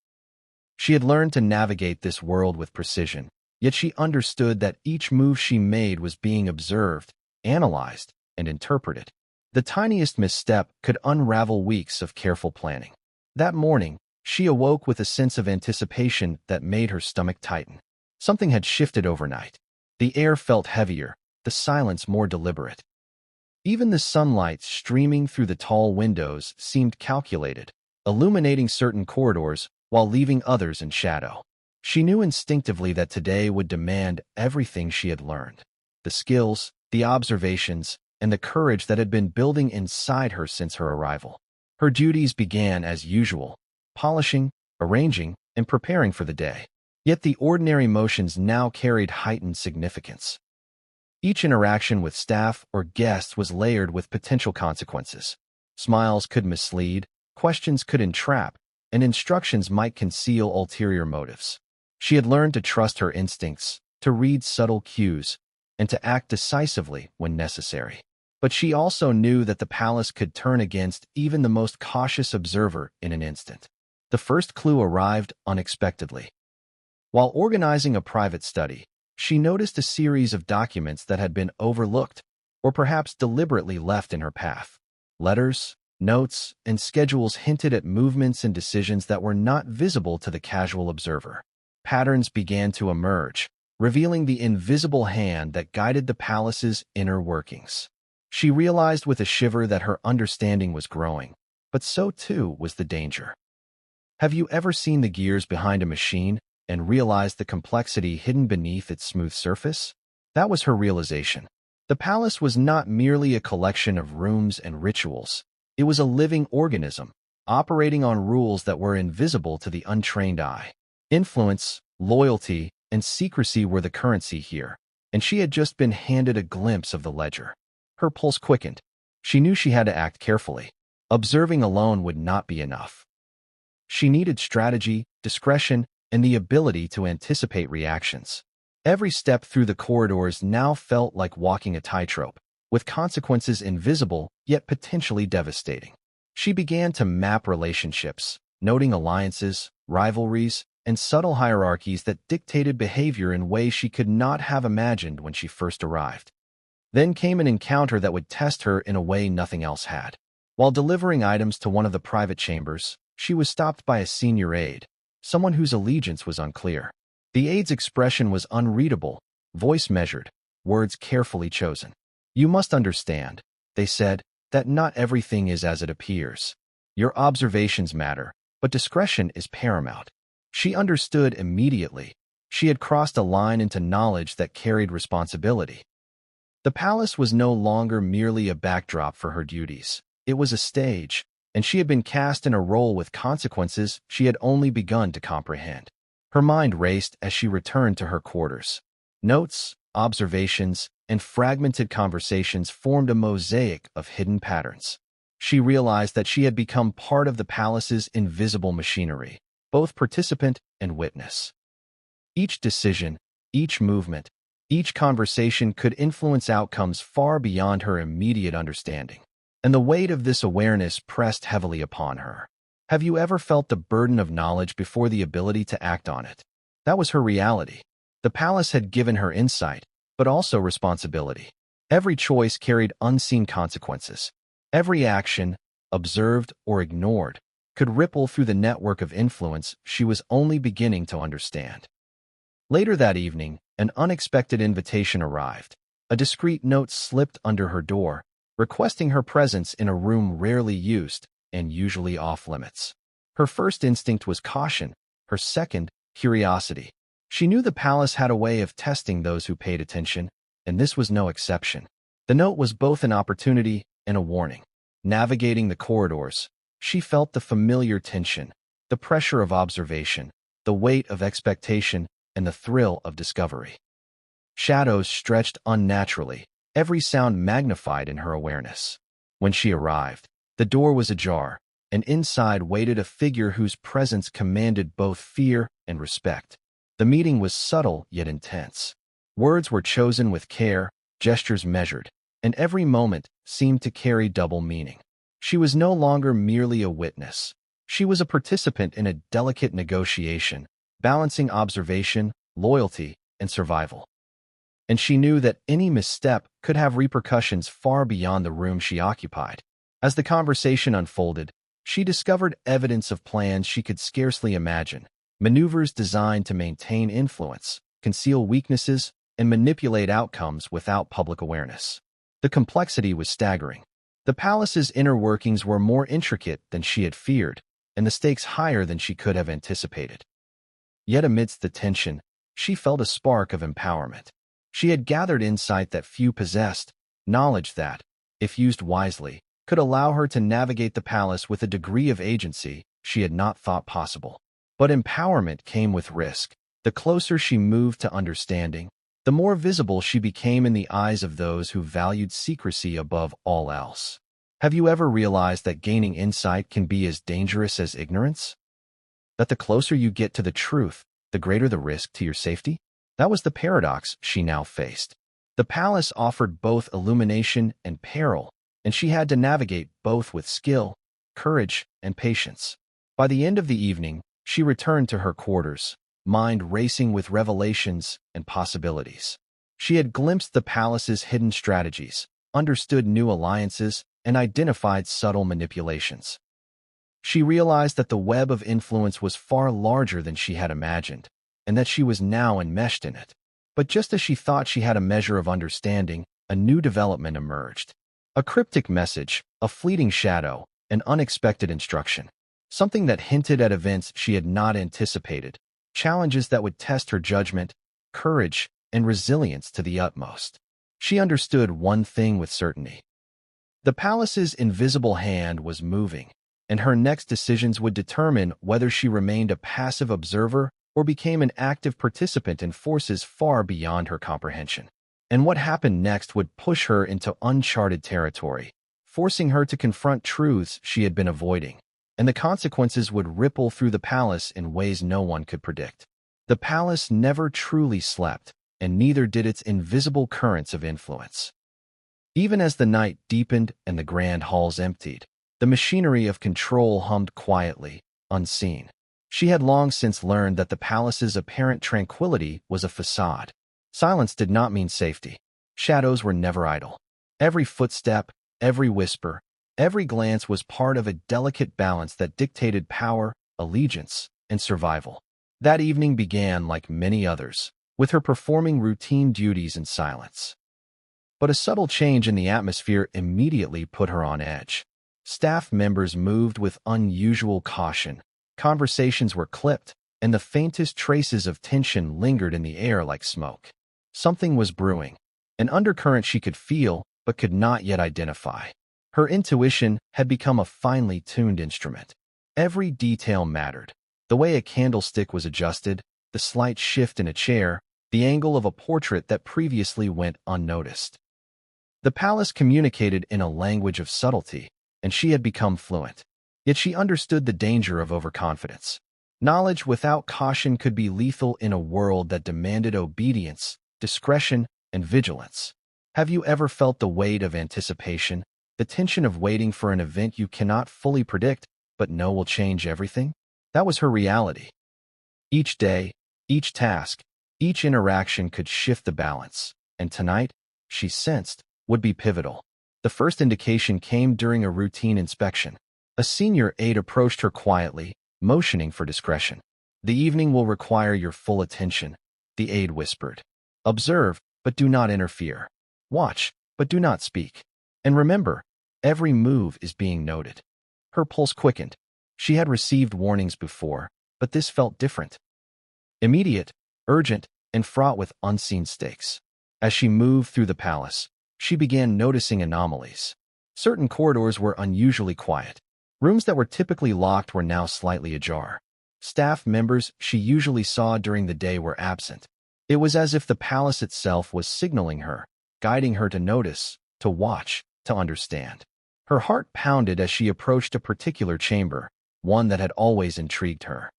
She had learned to navigate this world with precision, yet she understood that each move she made was being observed, analyzed, and interpreted. The tiniest misstep could unravel weeks of careful planning. That morning, she awoke with a sense of anticipation that made her stomach tighten. Something had shifted overnight. The air felt heavier, the silence more deliberate. Even the sunlight streaming through the tall windows seemed calculated, illuminating certain corridors while leaving others in shadow. She knew instinctively that today would demand everything she had learned. The skills, the observations, and the courage that had been building inside her since her arrival. Her duties began as usual, polishing, arranging, and preparing for the day. Yet the ordinary motions now carried heightened significance. Each interaction with staff or guests was layered with potential consequences. Smiles could mislead, questions could entrap, and instructions might conceal ulterior motives. She had learned to trust her instincts, to read subtle cues, and to act decisively when necessary. But she also knew that the palace could turn against even the most cautious observer in an instant. The first clue arrived unexpectedly. While organizing a private study, she noticed a series of documents that had been overlooked, or perhaps deliberately left in her path. Letters, notes, and schedules hinted at movements and decisions that were not visible to the casual observer. Patterns began to emerge, revealing the invisible hand that guided the palace's inner workings. She realized with a shiver that her understanding was growing, but so too was the danger. Have you ever seen the gears behind a machine and realized the complexity hidden beneath its smooth surface? That was her realization. The palace was not merely a collection of rooms and rituals. It was a living organism, operating on rules that were invisible to the untrained eye. Influence, loyalty, and secrecy were the currency here, and she had just been handed a glimpse of the ledger. Her pulse quickened. She knew she had to act carefully. Observing alone would not be enough. She needed strategy, discretion, and the ability to anticipate reactions. Every step through the corridors now felt like walking a tightrope, with consequences invisible yet potentially devastating. She began to map relationships, noting alliances, rivalries, and subtle hierarchies that dictated behavior in ways she could not have imagined when she first arrived. Then came an encounter that would test her in a way nothing else had. While delivering items to one of the private chambers, she was stopped by a senior aide, someone whose allegiance was unclear. The aide's expression was unreadable, voice measured, words carefully chosen. "You must understand," they said, "that not everything is as it appears. Your observations matter, but discretion is paramount." She understood immediately. She had crossed a line into knowledge that carried responsibility. The palace was no longer merely a backdrop for her duties. It was a stage, and she had been cast in a role with consequences she had only begun to comprehend. Her mind raced as she returned to her quarters. Notes, observations, and fragmented conversations formed a mosaic of hidden patterns. She realized that she had become part of the palace's invisible machinery, both participant and witness. Each decision, each movement, each conversation could influence outcomes far beyond her immediate understanding, and the weight of this awareness pressed heavily upon her. Have you ever felt the burden of knowledge before the ability to act on it? That was her reality. The palace had given her insight, but also responsibility. Every choice carried unseen consequences. Every action, observed or ignored, could ripple through the network of influence she was only beginning to understand. Later that evening, an unexpected invitation arrived. A discreet note slipped under her door, requesting her presence in a room rarely used and usually off-limits. Her first instinct was caution, her second, curiosity. She knew the palace had a way of testing those who paid attention, and this was no exception. The note was both an opportunity and a warning. Navigating the corridors, she felt the familiar tension, the pressure of observation, the weight of expectation, and the thrill of discovery. Shadows stretched unnaturally, every sound magnified in her awareness. When she arrived, the door was ajar, and inside waited a figure whose presence commanded both fear and respect. The meeting was subtle yet intense. Words were chosen with care, gestures measured, and every moment seemed to carry double meaning. She was no longer merely a witness. She was a participant in a delicate negotiation, balancing observation, loyalty, and survival. And she knew that any misstep could have repercussions far beyond the room she occupied. As the conversation unfolded, she discovered evidence of plans she could scarcely imagine, maneuvers designed to maintain influence, conceal weaknesses, and manipulate outcomes without public awareness. The complexity was staggering. The palace's inner workings were more intricate than she had feared, and the stakes higher than she could have anticipated. Yet amidst the tension, she felt a spark of empowerment. She had gathered insight that few possessed, knowledge that, if used wisely, could allow her to navigate the palace with a degree of agency she had not thought possible. But empowerment came with risk. The closer she moved to understanding, the more visible she became in the eyes of those who valued secrecy above all else. Have you ever realized that gaining insight can be as dangerous as ignorance? That the closer you get to the truth, the greater the risk to your safety? That was the paradox she now faced. The palace offered both illumination and peril, and she had to navigate both with skill, courage, and patience. By the end of the evening, she returned to her quarters, mind racing with revelations and possibilities. She had glimpsed the palace's hidden strategies, understood new alliances, and identified subtle manipulations. She realized that the web of influence was far larger than she had imagined, and that she was now enmeshed in it. But just as she thought she had a measure of understanding, a new development emerged. A cryptic message, a fleeting shadow, an unexpected instruction. Something that hinted at events she had not anticipated, challenges that would test her judgment, courage, and resilience to the utmost. She understood one thing with certainty. The palace's invisible hand was moving, and her next decisions would determine whether she remained a passive observer or became an active participant in forces far beyond her comprehension. And what happened next would push her into uncharted territory, forcing her to confront truths she had been avoiding, and the consequences would ripple through the palace in ways no one could predict. The palace never truly slept, and neither did its invisible currents of influence. Even as the night deepened and the grand halls emptied, the machinery of control hummed quietly, unseen. She had long since learned that the palace's apparent tranquility was a facade. Silence did not mean safety. Shadows were never idle. Every footstep, every whisper, Every glance was part of a delicate balance that dictated power, allegiance, and survival. That evening began like many others, with her performing routine duties in silence. But a subtle change in the atmosphere immediately put her on edge. Staff members moved with unusual caution. Conversations were clipped, and the faintest traces of tension lingered in the air like smoke. Something was brewing, an undercurrent she could feel but could not yet identify. Her intuition had become a finely tuned instrument. Every detail mattered. The way a candlestick was adjusted, the slight shift in a chair, the angle of a portrait that previously went unnoticed. The palace communicated in a language of subtlety, and she had become fluent. Yet she understood the danger of overconfidence. Knowledge without caution could be lethal in a world that demanded obedience, discretion, and vigilance. Have you ever felt the weight of anticipation, the tension of waiting for an event you cannot fully predict but know will change everything? That was her reality. Each day, each task, each interaction could shift the balance, and tonight, she sensed, would be pivotal. The first indication came during a routine inspection. A senior aide approached her quietly, motioning for discretion. "The evening will require your full attention," the aide whispered. "Observe, but do not interfere. Watch, but do not speak. And remember, every move is being noted." Her pulse quickened. She had received warnings before, but this felt different. Immediate, urgent, and fraught with unseen stakes. As she moved through the palace, she began noticing anomalies. Certain corridors were unusually quiet. Rooms that were typically locked were now slightly ajar. Staff members she usually saw during the day were absent. It was as if the palace itself was signaling her, guiding her to notice, to watch, to understand. Her heart pounded as she approached a particular chamber, one that had always intrigued her.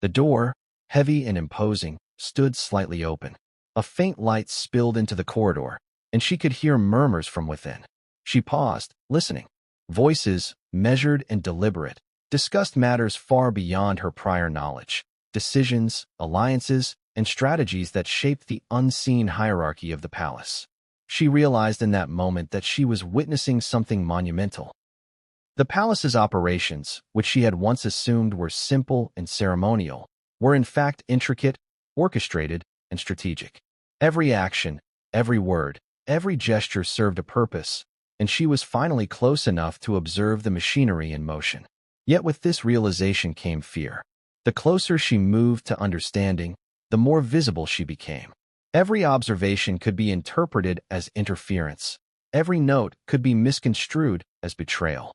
The door, heavy and imposing, stood slightly open. A faint light spilled into the corridor, and she could hear murmurs from within. She paused, listening. Voices, measured and deliberate, discussed matters far beyond her prior knowledge. Decisions, alliances, and strategies that shaped the unseen hierarchy of the palace. She realized in that moment that she was witnessing something monumental. The palace's operations, which she had once assumed were simple and ceremonial, were in fact intricate, orchestrated, and strategic. Every action, every word, every gesture served a purpose, and she was finally close enough to observe the machinery in motion. Yet with this realization came fear. The closer she moved to understanding, the more visible she became. Every observation could be interpreted as interference. Every note could be misconstrued as betrayal.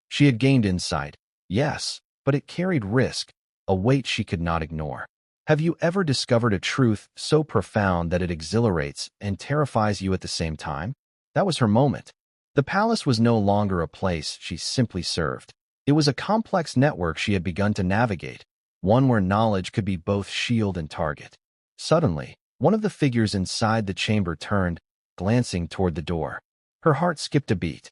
She had gained insight, yes, but it carried risk, a weight she could not ignore. Have you ever discovered a truth so profound that it exhilarates and terrifies you at the same time? That was her moment. The palace was no longer a place she simply served. It was a complex network she had begun to navigate, one where knowledge could be both shield and target. Suddenly, one of the figures inside the chamber turned, glancing toward the door. Her heart skipped a beat.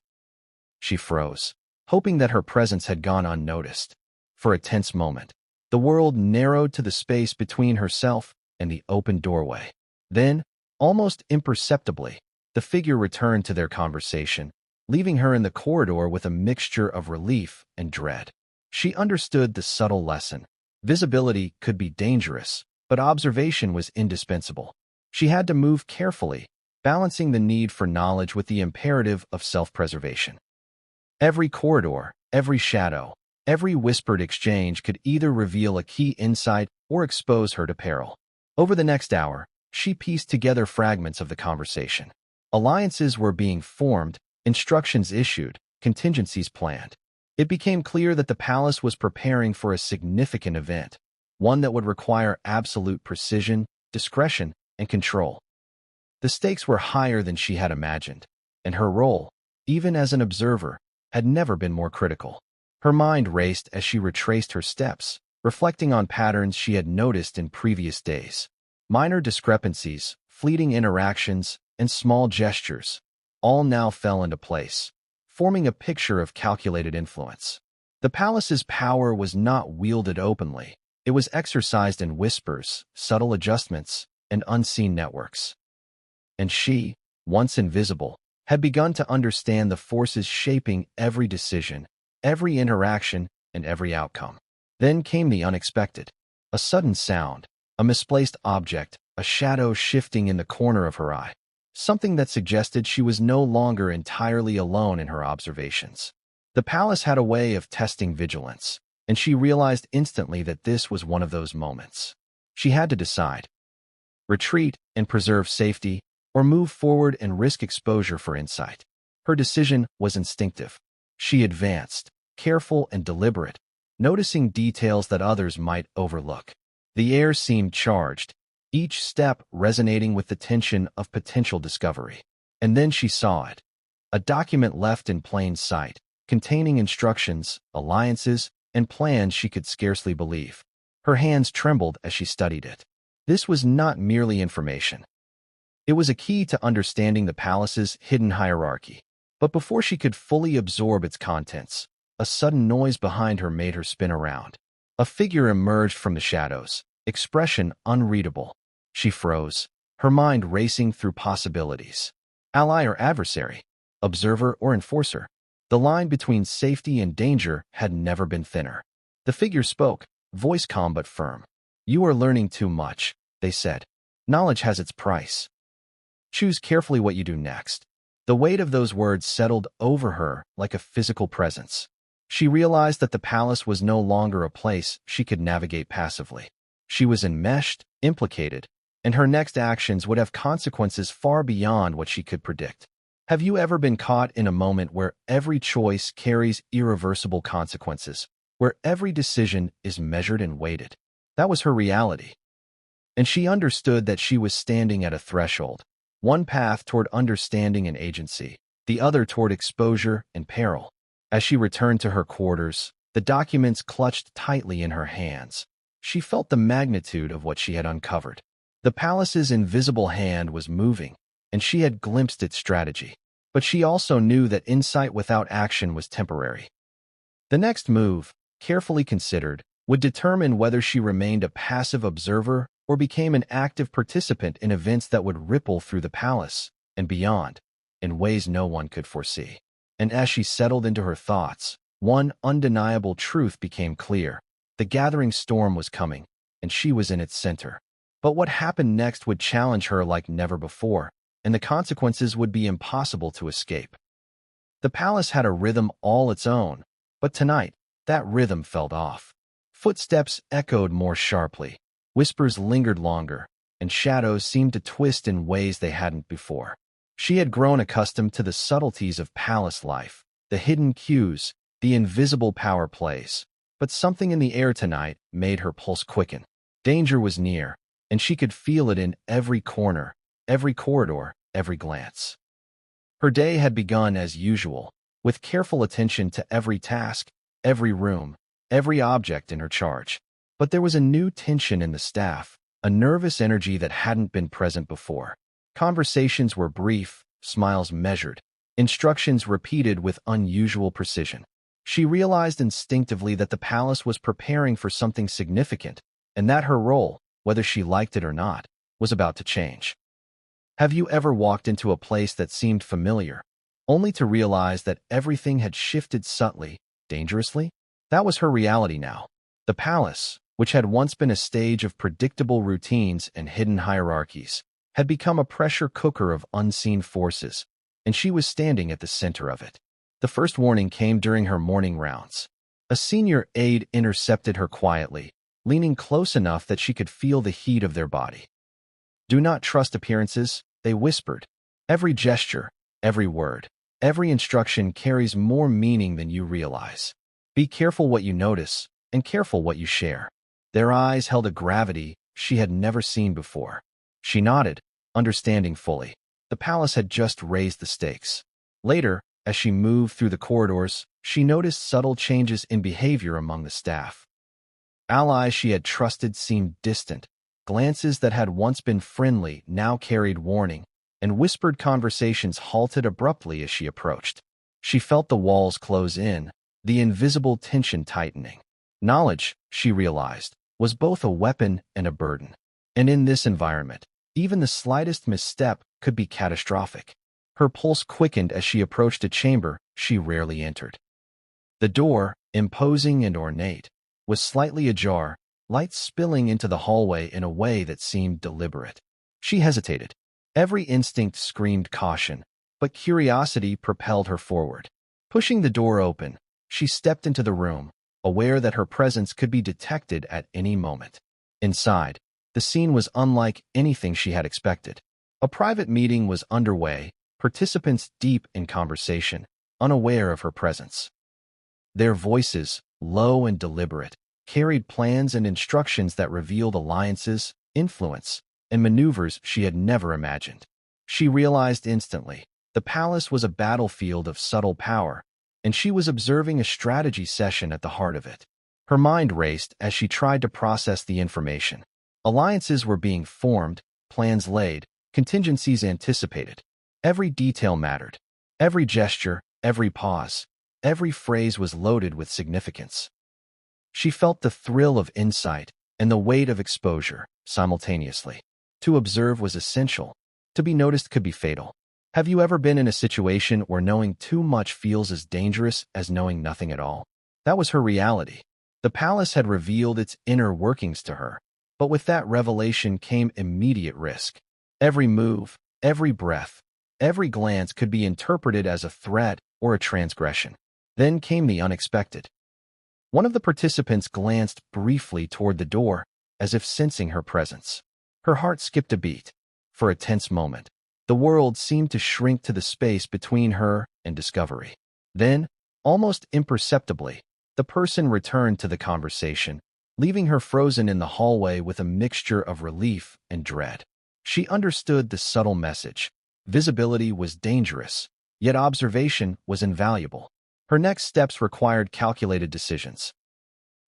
She froze, hoping that her presence had gone unnoticed. For a tense moment, the world narrowed to the space between herself and the open doorway. Then, almost imperceptibly, the figure returned to their conversation, leaving her in the corridor with a mixture of relief and dread. She understood the subtle lesson. Visibility could be dangerous, but observation was indispensable. She had to move carefully, balancing the need for knowledge with the imperative of self-preservation. Every corridor, every shadow, every whispered exchange could either reveal a key insight or expose her to peril. Over the next hour, she pieced together fragments of the conversation. Alliances were being formed, instructions issued, contingencies planned. It became clear that the palace was preparing for a significant event, one that would require absolute precision, discretion, and control. The stakes were higher than she had imagined, and her role, even as an observer, had never been more critical. Her mind raced as she retraced her steps, reflecting on patterns she had noticed in previous days. Minor discrepancies, fleeting interactions, and small gestures, all now fell into place, forming a picture of calculated influence. The palace's power was not wielded openly. It was exercised in whispers, subtle adjustments, and unseen networks. And she, once invisible, had begun to understand the forces shaping every decision, every interaction, and every outcome. Then came the unexpected. A sudden sound, a misplaced object, a shadow shifting in the corner of her eye. Something that suggested she was no longer entirely alone in her observations. The palace had a way of testing vigilance, and she realized instantly that this was one of those moments. She had to decide: retreat and preserve safety, or move forward and risk exposure for insight. Her decision was instinctive. She advanced, careful and deliberate, noticing details that others might overlook. The air seemed charged, each step resonating with the tension of potential discovery. And then she saw it. A document left in plain sight, containing instructions, alliances, and plans she could scarcely believe. Her hands trembled as she studied it. This was not merely information. It was a key to understanding the palace's hidden hierarchy. But before she could fully absorb its contents, a sudden noise behind her made her spin around. A figure emerged from the shadows, expression unreadable. She froze, her mind racing through possibilities. Ally or adversary? Observer or enforcer? The line between safety and danger had never been thinner. The figure spoke, voice calm but firm. "You are learning too much," they said. "Knowledge has its price. Choose carefully what you do next." The weight of those words settled over her like a physical presence. She realized that the palace was no longer a place she could navigate passively. She was enmeshed, implicated, and her next actions would have consequences far beyond what she could predict. Have you ever been caught in a moment where every choice carries irreversible consequences, where every decision is measured and weighted? That was her reality. And she understood that she was standing at a threshold, one path toward understanding and agency, the other toward exposure and peril. As she returned to her quarters, the documents clutched tightly in her hands. She felt the magnitude of what she had uncovered. The palace's invisible hand was moving, and she had glimpsed its strategy. But she also knew that insight without action was temporary. The next move, carefully considered, would determine whether she remained a passive observer or became an active participant in events that would ripple through the palace and beyond, in ways no one could foresee. And as she settled into her thoughts, one undeniable truth became clear. The gathering storm was coming, and she was in its center. But what happened next would challenge her like never before, and the consequences would be impossible to escape. The palace had a rhythm all its own, but tonight, that rhythm fell off. Footsteps echoed more sharply, whispers lingered longer, and shadows seemed to twist in ways they hadn't before. She had grown accustomed to the subtleties of palace life, the hidden cues, the invisible power plays. But something in the air tonight made her pulse quicken. Danger was near, and she could feel it in every corner, every corridor, every glance. Her day had begun as usual, with careful attention to every task, every room, every object in her charge. But there was a new tension in the staff, a nervous energy that hadn't been present before. Conversations were brief, smiles measured, instructions repeated with unusual precision. She realized instinctively that the palace was preparing for something significant, and that her role, whether she liked it or not, was about to change. Have you ever walked into a place that seemed familiar, only to realize that everything had shifted subtly, dangerously? That was her reality now. The palace, which had once been a stage of predictable routines and hidden hierarchies, had become a pressure cooker of unseen forces, and she was standing at the center of it. The first warning came during her morning rounds. A senior aide intercepted her quietly, leaning close enough that she could feel the heat of their body. "Do not trust appearances," they whispered. "Every gesture, every word, every instruction carries more meaning than you realize. Be careful what you notice, and careful what you share." Their eyes held a gravity she had never seen before. She nodded, understanding fully. The palace had just raised the stakes. Later, as she moved through the corridors, she noticed subtle changes in behavior among the staff. Allies she had trusted seemed distant. Glances that had once been friendly now carried warning, and whispered conversations halted abruptly as she approached. She felt the walls close in, the invisible tension tightening. Knowledge, she realized, was both a weapon and a burden. And in this environment, even the slightest misstep could be catastrophic. Her pulse quickened as she approached a chamber she rarely entered. The door, imposing and ornate, was slightly ajar, light spilling into the hallway in a way that seemed deliberate. She hesitated. Every instinct screamed caution, but curiosity propelled her forward. Pushing the door open, she stepped into the room, aware that her presence could be detected at any moment. Inside, the scene was unlike anything she had expected. A private meeting was underway, participants deep in conversation, unaware of her presence. Their voices, low and deliberate, carried plans and instructions that revealed alliances, influence, and maneuvers she had never imagined. She realized instantly, the palace was a battlefield of subtle power, and she was observing a strategy session at the heart of it. Her mind raced as she tried to process the information. Alliances were being formed, plans laid, contingencies anticipated. Every detail mattered. Every gesture, every pause, every phrase was loaded with significance. She felt the thrill of insight and the weight of exposure simultaneously. To observe was essential. To be noticed could be fatal. Have you ever been in a situation where knowing too much feels as dangerous as knowing nothing at all? That was her reality. The palace had revealed its inner workings to her, but with that revelation came immediate risk. Every move, every breath, every glance could be interpreted as a threat or a transgression. Then came the unexpected. One of the participants glanced briefly toward the door, as if sensing her presence. Her heart skipped a beat. For a tense moment, the world seemed to shrink to the space between her and discovery. Then, almost imperceptibly, the person returned to the conversation, leaving her frozen in the hallway with a mixture of relief and dread. She understood the subtle message. Visibility was dangerous, yet observation was invaluable. Her next steps required calculated decisions.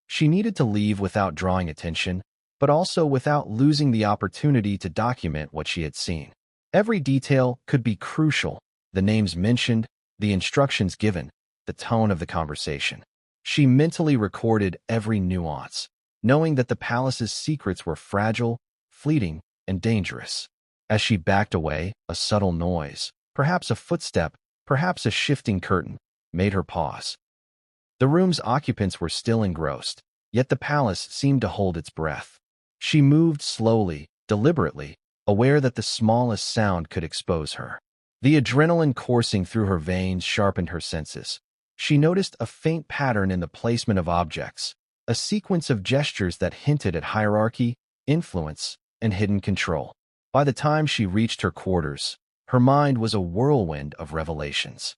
She needed to leave without drawing attention, but also without losing the opportunity to document what she had seen. Every detail could be crucial: the names mentioned, the instructions given, the tone of the conversation. She mentally recorded every nuance, knowing that the palace's secrets were fragile, fleeting, and dangerous. As she backed away, a subtle noise, perhaps a footstep, perhaps a shifting curtain, made her pause. The room's occupants were still engrossed, yet the palace seemed to hold its breath. She moved slowly, deliberately, aware that the smallest sound could expose her. The adrenaline coursing through her veins sharpened her senses. She noticed a faint pattern in the placement of objects, a sequence of gestures that hinted at hierarchy, influence, and hidden control. By the time she reached her quarters, her mind was a whirlwind of revelations.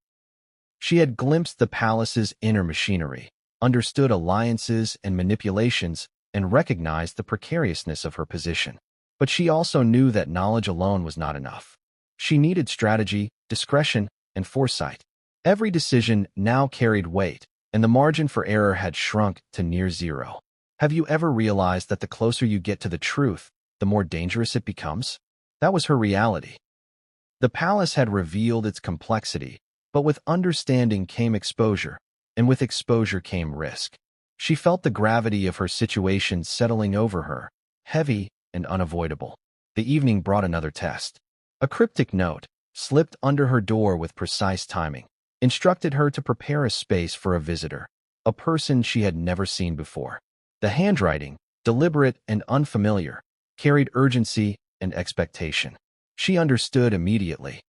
She had glimpsed the palace's inner machinery, understood alliances and manipulations, and recognized the precariousness of her position. But she also knew that knowledge alone was not enough. She needed strategy, discretion, and foresight. Every decision now carried weight, and the margin for error had shrunk to near zero. Have you ever realized that the closer you get to the truth, the more dangerous it becomes? That was her reality. The palace had revealed its complexity, but with understanding came exposure, and with exposure came risk. She felt the gravity of her situation settling over her, heavy and unavoidable. The evening brought another test. A cryptic note, slipped under her door with precise timing, instructed her to prepare a space for a visitor, a person she had never seen before. The handwriting, deliberate and unfamiliar, carried urgency and expectation. She understood immediately.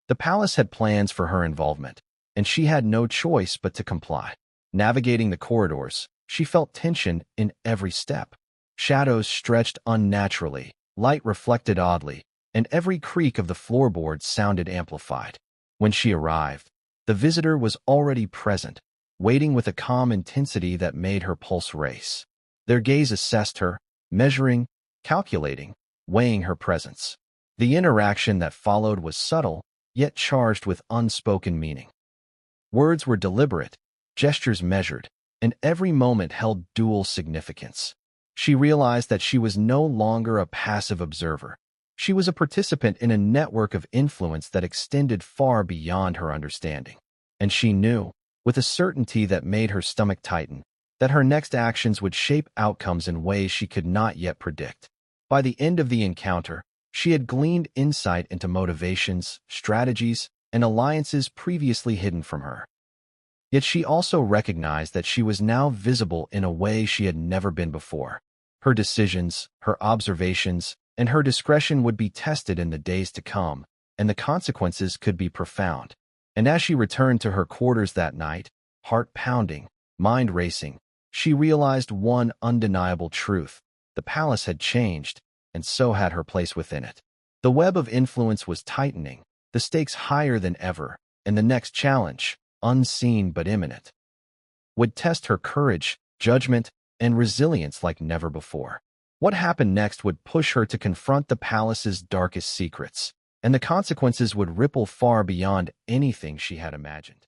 The palace had plans for her involvement, and she had no choice but to comply. Navigating the corridors, she felt tension in every step. Shadows stretched unnaturally, light reflected oddly, and every creak of the floorboards sounded amplified. When she arrived, the visitor was already present, waiting with a calm intensity that made her pulse race. Their gaze assessed her, measuring, calculating, weighing her presence. The interaction that followed was subtle, yet charged with unspoken meaning. Words were deliberate, gestures measured, and every moment held dual significance. She realized that she was no longer a passive observer. She was a participant in a network of influence that extended far beyond her understanding. And she knew, with a certainty that made her stomach tighten, that her next actions would shape outcomes in ways she could not yet predict. By the end of the encounter, She had gleaned insight into motivations, strategies, and alliances previously hidden from her. Yet she also recognized that she was now visible in a way she had never been before. Her decisions, her observations, and her discretion would be tested in the days to come, and the consequences could be profound. And as she returned to her quarters that night, heart pounding, mind racing, she realized one undeniable truth. The palace had changed, and so had her place within it. The web of influence was tightening, the stakes higher than ever, and the next challenge, unseen but imminent, would test her courage, judgment, and resilience like never before. What happened next would push her to confront the palace's darkest secrets, and the consequences would ripple far beyond anything she had imagined.